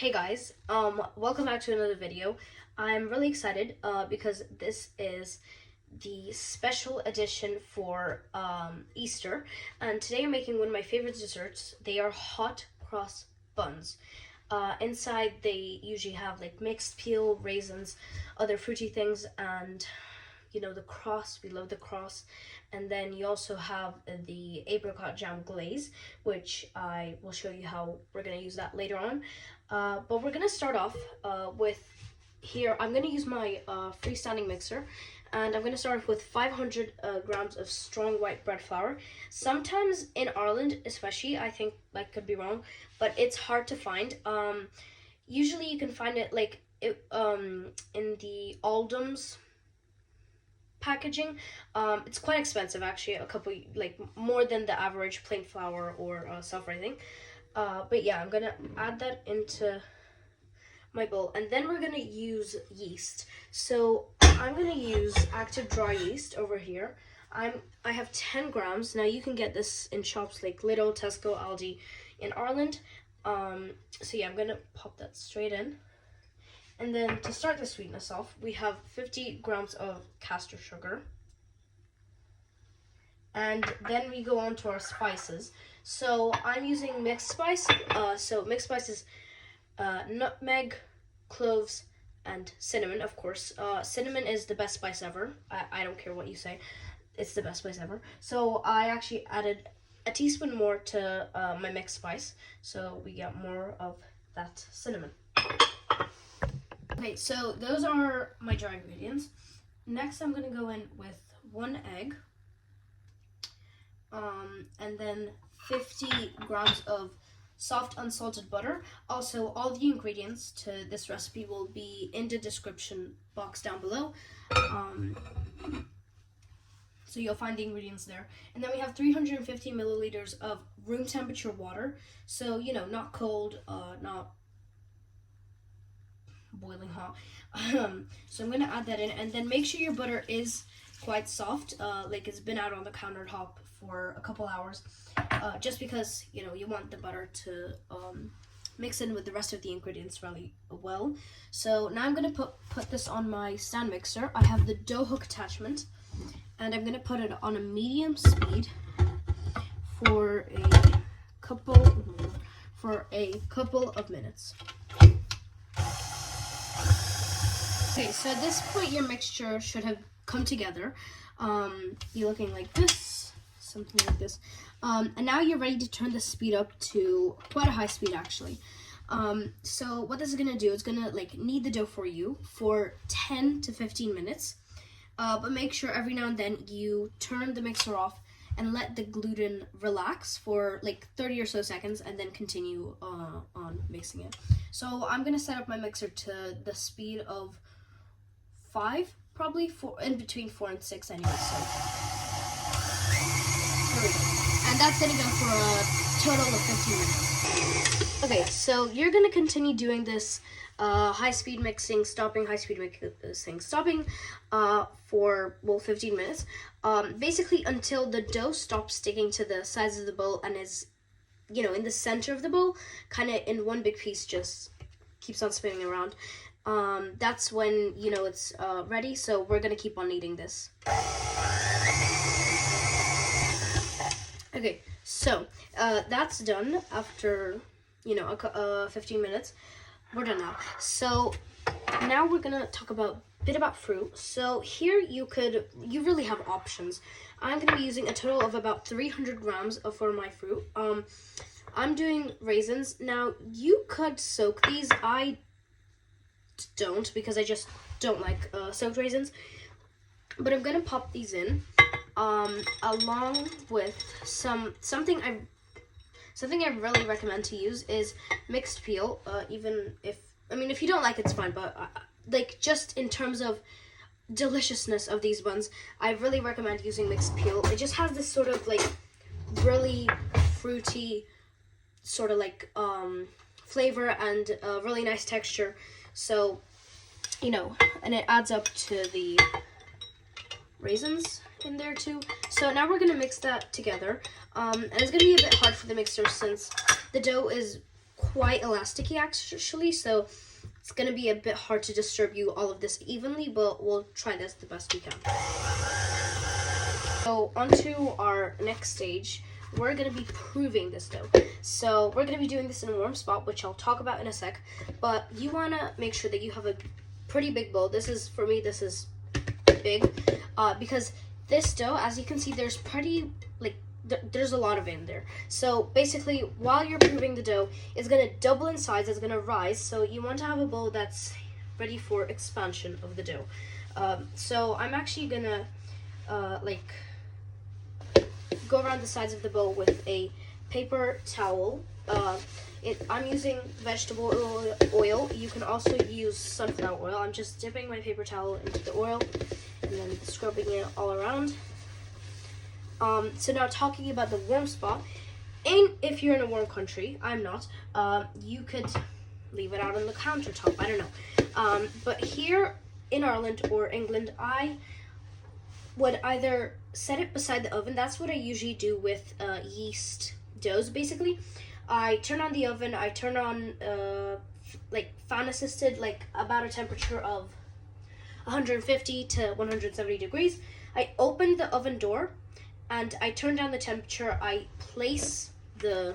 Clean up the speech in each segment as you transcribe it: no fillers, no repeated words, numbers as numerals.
Hey guys, welcome back to another video. I'm really excited because this is the special edition for Easter, and today I'm making one of my favorite desserts. They are hot cross buns. Inside they usually have like mixed peel, raisins, other fruity things, and the cross. We love the cross. And then you also have the apricot jam glaze, which I will show you how we're going to use that later on. But we're going to start off with here. I'm going to use my freestanding mixer, and I'm going to start off with 500 grams of strong white bread flour. Sometimes in Ireland, especially, I think, like, could be wrong, but it's hard to find. Usually you can find it like in the Aldums packaging. It's quite expensive, actually, a couple, like, more than the average plain flour or self-raising. But yeah, I'm gonna add that into my bowl, and then we're gonna use yeast. So I'm gonna use active dry yeast over here. I have 10 grams. Now you can get this in shops like Lidl, Tesco, Aldi in Ireland. So yeah, I'm gonna pop that straight in. And then to start the sweetness off, we have 50 grams of caster sugar. And then we go on to our spices. So I'm using mixed spice. So mixed spice is nutmeg, cloves, and cinnamon, of course. Cinnamon is the best spice ever. I don't care what you say. It's the best spice ever. So I actually added a teaspoon more to my mixed spice. So we get more of that cinnamon. Okay, so those are my dry ingredients. Next, I'm going to go in with 1 egg, and then 50 grams of soft unsalted butter. Also, all the ingredients to this recipe will be in the description box down below. So you'll find the ingredients there. And then we have 350 milliliters of room temperature water. So, not cold, not boiling hot. So I'm going to add that in, and then make sure your butter is quite soft, like it's been out on the countertop for a couple hours, just because you want the butter to mix in with the rest of the ingredients really well. So now I'm going to put this on my stand mixer. I have the dough hook attachment, and I'm going to put it on a medium speed for a couple of minutes. Okay, so at this point your mixture should have come together. You're looking like this, something like this. And now you're ready to turn the speed up to quite a high speed, actually. So what this is gonna do, it's gonna knead the dough for you for 10 to 15 minutes. But make sure every now and then you turn the mixer off and let the gluten relax for like 30 or so seconds, and then continue on mixing it. So I'm gonna set up my mixer to the speed of 5, probably in between 4 and 6 anyway. So there we go. And that's gonna go for a total of 15 minutes. Okay, so you're gonna continue doing this high-speed mixing, stopping, high-speed mixing, stopping for 15 minutes. Basically until the dough stops sticking to the sides of the bowl and is, in the center of the bowl, kind of in one big piece, just keeps on spinning around. That's when it's ready. So we're gonna keep on kneading this. Okay, so that's done after 15 minutes. We're done now. So now we're gonna talk a bit about fruit. So here you really have options. I'm gonna be using a total of about 300 grams for my fruit. I'm doing raisins. Now you could soak these. I don't, because I just don't like soaked raisins. But I'm gonna pop these in, along with something I really recommend to use is mixed peel. Even if you don't like it, it's fine. But just in terms of deliciousness of these buns, I really recommend using mixed peel. It just has this sort of really fruity sort of flavor and really nice texture. So, and it adds up to the raisins in there too. So now we're gonna mix that together. And it's gonna be a bit hard for the mixer since the dough is quite elasticy actually, so it's gonna be a bit hard to distribute all of this evenly, but we'll try this the best we can. So onto our next stage, we're gonna be proving this dough. So we're gonna be doing this in a warm spot, which I'll talk about in a sec, but you wanna make sure that you have a pretty big bowl. This is, for me, this is big, because this dough, as you can see, there's there's a lot of it in there. So basically, while you're proving the dough, it's gonna double in size, it's gonna rise, so you want to have a bowl that's ready for expansion of the dough. So I'm actually gonna go around the sides of the bowl with a paper towel. I'm using vegetable oil. You can also use sunflower oil. I'm just dipping my paper towel into the oil and then scrubbing it all around. So now talking about the warm spot, and if you're in a warm country, I'm not, you could leave it out on the countertop, I don't know. But here in Ireland or England, I would either set it beside the oven. That's what I usually do with yeast doughs. Basically, I turn on the oven, I turn on fan assisted, about a temperature of 150 to 170 degrees. I open the oven door and I turn down the temperature. I place the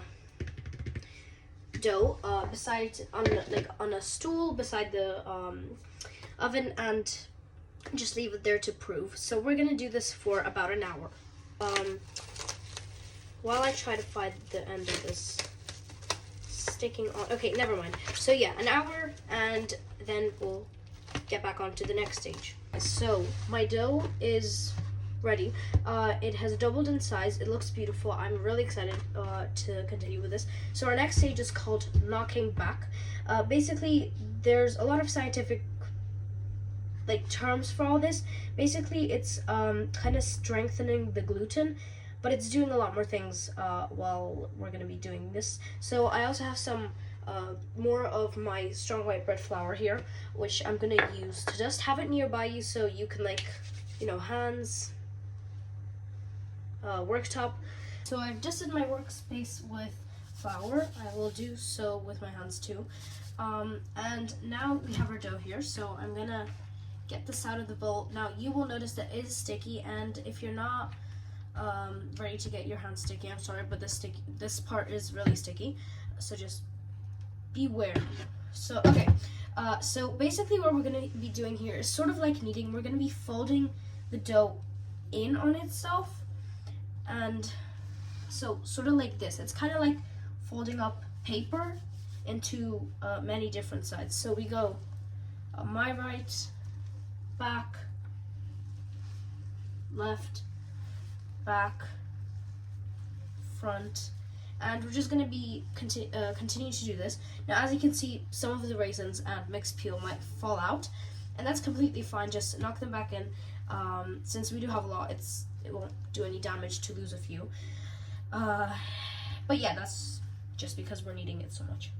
dough on a stool beside the oven and just leave it there to prove. So we're gonna do this for about an hour. While I try to find the end of this sticking on. Okay, never mind. So yeah, an hour, and then we'll get back on to the next stage. So my dough is ready. It has doubled in size. It looks beautiful. I'm really excited to continue with this. So our next stage is called knocking back. Basically, there's a lot of scientific terms for all this. Basically, it's kind of strengthening the gluten, but it's doing a lot more things while we're going to be doing this. So I also have some more of my strong white bread flour here, which I'm going to use to just have it nearby you so you can hands, worktop. So I've dusted my workspace with flour. I will do so with my hands too. And now we have our dough here, so I'm going to get this out of the bowl. Now you will notice that it is sticky, and if you're not ready to get your hands sticky, I'm sorry, but this part is really sticky, so just beware. So okay, so basically what we're going to be doing here is sort of like kneading. We're going to be folding the dough in on itself, and so sort of like this. It's kind of like folding up paper into many different sides. So we go on my right, back, left, back, front, and we're just going to be continue to do this. Now, as you can see, some of the raisins and mixed peel might fall out, and that's completely fine. Just knock them back in. Since we do have a lot, it won't do any damage to lose a few. But yeah, that's just because we're kneading it so much.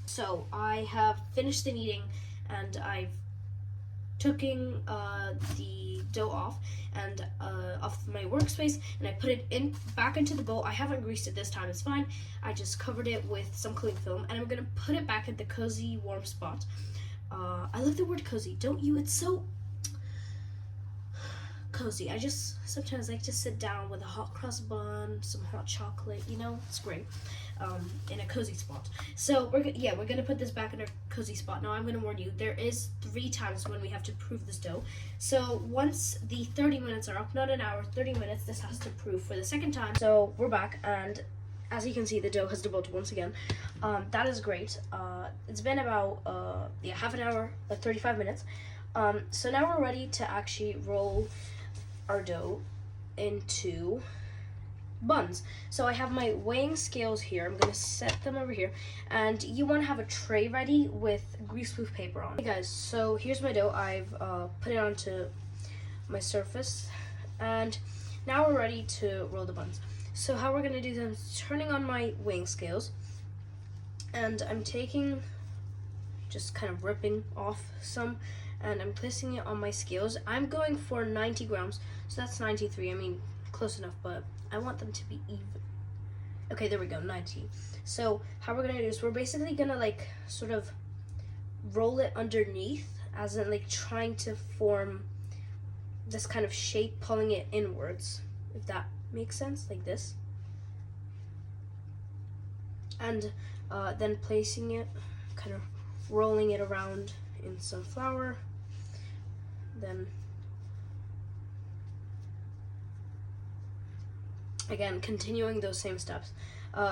So I have finished the kneading, and I've taken the dough off and off my workspace, and I put it back into the bowl. I haven't greased it this time, it's fine. I just covered it with some cling film, and I'm gonna put it back in the cozy warm spot. I love the word cozy, don't you? It's so cozy. I just sometimes like to sit down with a hot cross bun, some hot chocolate, it's great. In a cozy spot. So we're gonna put this back in a cozy spot. Now I'm gonna warn you, there is 3 times when we have to proof this dough. So once the 30 minutes are up, not an hour, 30 minutes, this has to proof for the second time. So we're back, and as you can see, the dough has doubled once again. That is great. It's been about half an hour, 35 minutes. So now we're ready to actually roll our dough into buns. So I have my weighing scales here. I'm gonna set them over here, and you want to have a tray ready with greaseproof paper on. Hey guys, so here's my dough. I've put it onto my surface, and now we're ready to roll the buns. So how we're gonna do them is turning on my weighing scales, and I'm taking, just kind of ripping off some, and I'm placing it on my scales. I'm going for 90 grams, so that's 93. I mean, close enough, but I want them to be even. Okay, there we go, 90. So how we're gonna do is we're basically gonna like sort of roll it underneath, as in like trying to form this kind of shape, pulling it inwards, if that makes sense, like this. And then placing it, kind of rolling it around in some flour. Then again, continuing those same steps.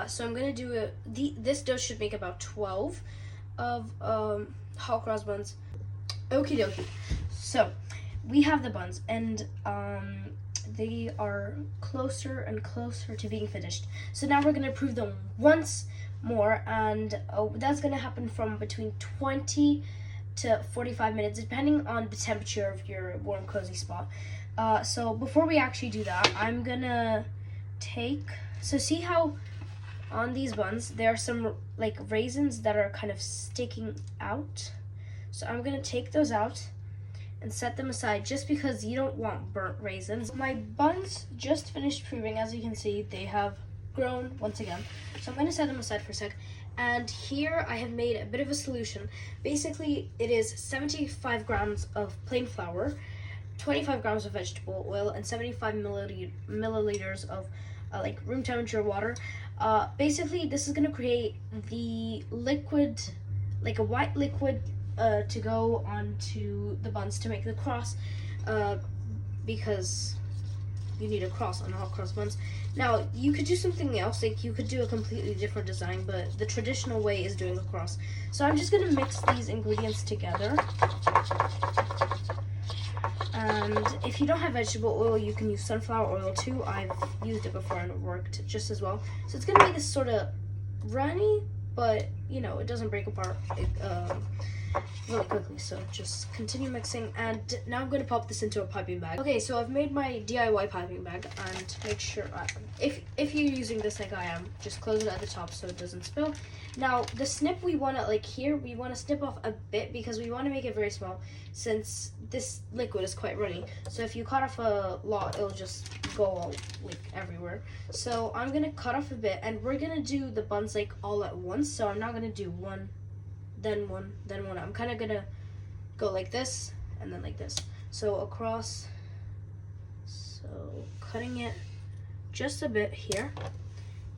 So I'm gonna do this dough should make about 12 of hot cross buns. Okie dokie. So we have the buns, and they are closer and closer to being finished. So now we're gonna prove them once more, and that's gonna happen from between 20 to 45 minutes, depending on the temperature of your warm, cozy spot. So before we actually do that, I'm gonna so see how on these buns there are some like raisins that are kind of sticking out. So I'm gonna take those out and set them aside, just because you don't want burnt raisins. My buns just finished proving. As you can see, they have grown once again. So I'm gonna set them aside for a sec. And here I have made a bit of a solution. Basically, it is 75 grams of plain flour, 25 grams of vegetable oil, and 75 milliliters of like room temperature water. Basically, this is gonna create the liquid, like a white liquid, to go onto the buns to make the cross, because you need a cross on hot cross buns. Now, you could do something else, like you could do a completely different design, but the traditional way is doing a cross. So I'm just gonna mix these ingredients together. And if you don't have vegetable oil, you can use sunflower oil too. I've used it before and it worked just as well. So it's gonna be this sort of runny, but you know, it doesn't break apart really quickly. So just continue mixing, and now I'm gonna pop this into a piping bag. Okay, so I've made my DIY piping bag, and make sure if you're using this like I am, just close it at the top so it doesn't spill. Now the snip, we want to, like here, we want to snip off a bit because we want to make it very small, since this liquid is quite runny. So if you cut off a lot, it'll just go all like everywhere. So I'm gonna cut off a bit, and we're gonna do the buns like all at once. So I'm not gonna do one, then one, then one. I'm kind of gonna go like this and then like this. So across, so cutting it just a bit here,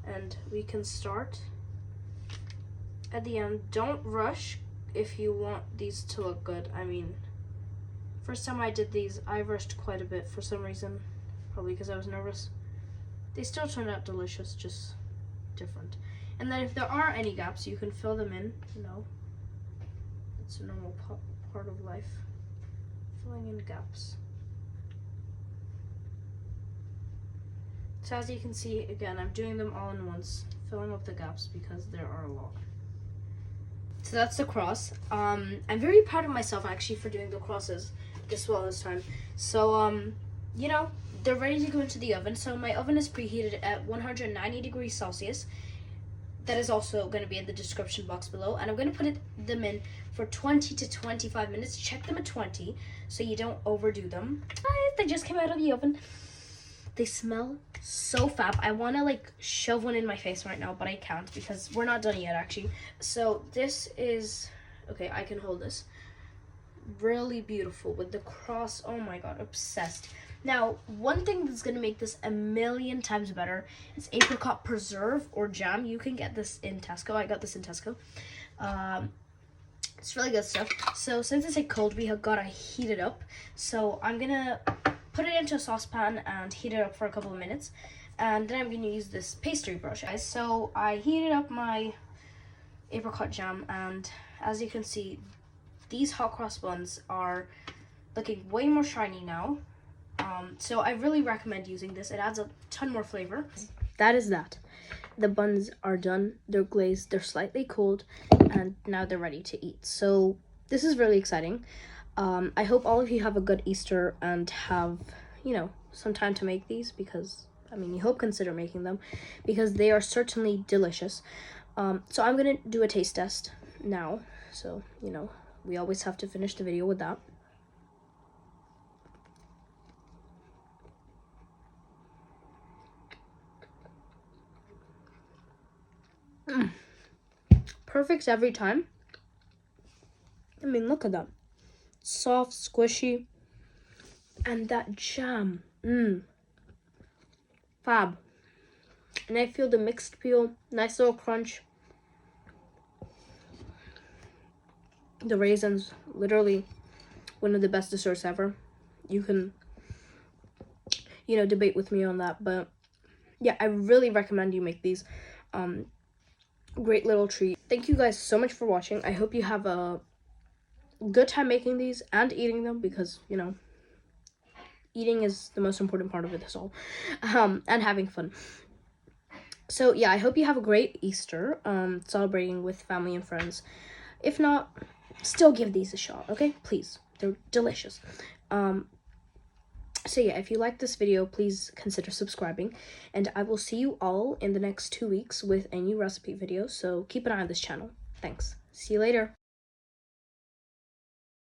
and we can start at the end. Don't rush if you want these to look good. I mean, first time I did these, I rushed quite a bit for some reason, probably because I was nervous. They still turned out delicious, just different. And then if there are any gaps, you can fill them in, you know. It's a normal part of life, filling in gaps. So as you can see, again, I'm doing them all in once, filling up the gaps because there are a lot. So that's the cross. I'm very proud of myself actually for doing the crosses this well this time. So you know, they're ready to go into the oven. So my oven is preheated at 190 degrees Celsius. That is also going to be in the description box below. And I'm going to put them in for 20 to 25 minutes. Check them at 20 so you don't overdo them. They just came out of the oven. They smell so fab. I want to like shove one in my face right now, but I can't because we're not done yet actually. So this is, okay, I can hold this. Really beautiful with the cross. Oh my god, obsessed. Now, one thing that's going to make this a million times better is apricot preserve or jam. You can get this in Tesco. I got this in Tesco. It's really good stuff. So since it's like cold, we have got to heat it up. So I'm going to put it into a saucepan and heat it up for a couple of minutes. And then I'm going to use this pastry brush. So I heated up my apricot jam, and as you can see, these hot cross buns are looking way more shiny now. So I really recommend using this. It adds a ton more flavor. That is that. The buns are done. They're glazed. They're slightly cold, and now they're ready to eat. So this is really exciting. I hope all of you have a good Easter and have, you know, some time to make these, because, I mean, you hope consider making them because they are certainly delicious. So I'm going to do a taste test now. So, you know, we always have to finish the video with that. perfect every time. I mean, look at that. Soft, squishy. And that jam. Fab. And I feel the mixed peel. Nice little crunch. The raisins, literally one of the best desserts ever. You can, debate with me on that. But yeah, I really recommend you make these. Great little treat. Thank you guys so much for watching. I hope you have a good time making these and eating them, because eating is the most important part of this all, and having fun. So yeah, I hope you have a great Easter, celebrating with family and friends. If not, still give these a shot, okay? Please, they're delicious. So yeah, if you like this video, please consider subscribing, and I will see you all in the next 2 weeks with a new recipe video, so keep an eye on this channel. Thanks. See you later.